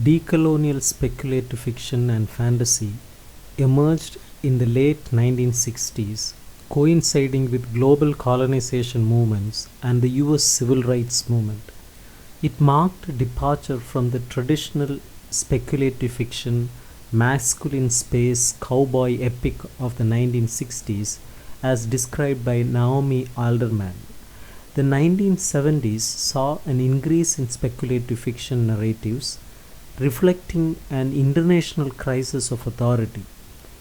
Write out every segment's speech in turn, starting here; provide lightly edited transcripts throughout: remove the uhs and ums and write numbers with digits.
Decolonial speculative fiction and fantasy emerged in the late 1960s, coinciding with global colonization movements and the US civil rights movement. It marked a departure from the traditional speculative fiction, masculine space cowboy epic of the 1960s, as described by Naomi Alderman. The 1970s saw an increase in speculative fiction narratives, reflecting an international crisis of authority,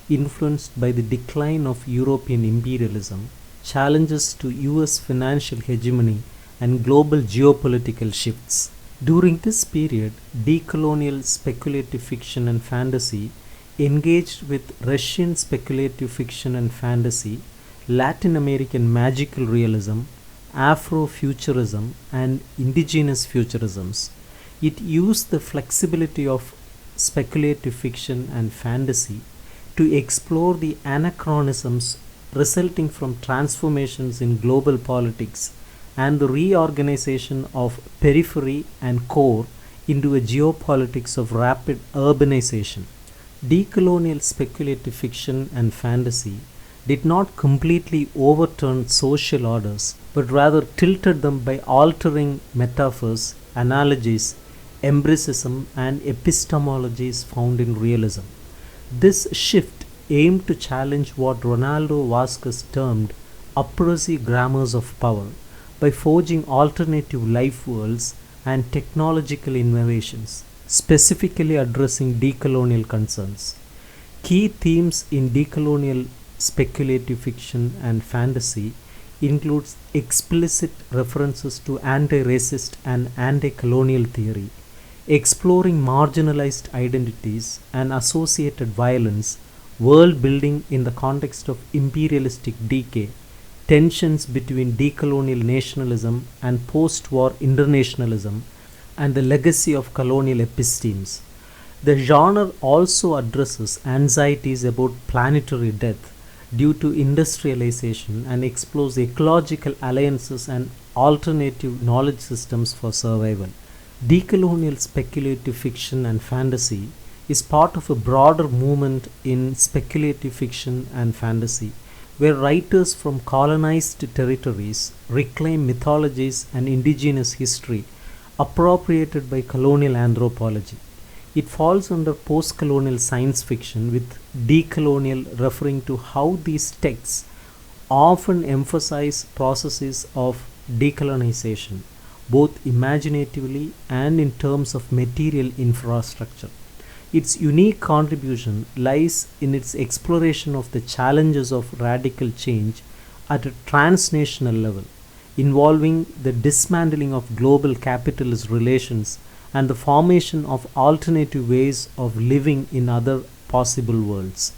influenced by the decline of European imperialism, challenges to US financial hegemony, and global geopolitical shifts. During this period, decolonial speculative fiction and fantasy engaged with Russian speculative fiction and fantasy, Latin American magical realism, Afrofuturism, and indigenous futurisms. It used the flexibility of speculative fiction and fantasy to explore the anachronisms resulting from transformations in global politics and the reorganization of periphery and core into a geopolitics of rapid urbanization. Decolonial speculative fiction and fantasy did not completely overturn social orders, but rather tilted them by altering metaphors, analogies, empiricism, and epistemologies found in realism. This shift aimed to challenge what Ronaldo Vasquez termed oppressive grammars of power by forging alternative life worlds and technological innovations, specifically addressing decolonial concerns. Key themes in decolonial speculative fiction and fantasy includes explicit references to anti-racist and anti-colonial theory, exploring marginalized identities and associated violence, world building in the context of imperialistic decay, tensions between decolonial nationalism and post-war internationalism, and the legacy of colonial epistemes. The genre also addresses anxieties about planetary death due to industrialization and explores ecological alliances and alternative knowledge systems for survival. Decolonial speculative fiction and fantasy is part of a broader movement in speculative fiction and fantasy, where writers from colonized territories reclaim mythologies and indigenous history appropriated by colonial anthropology. It falls under post-colonial science fiction, with decolonial referring to how these texts often emphasize processes of decolonization, both imaginatively and in terms of material infrastructure. Its unique contribution lies in its exploration of the challenges of radical change at a transnational level, involving the dismantling of global capitalist relations and the formation of alternative ways of living in other possible worlds.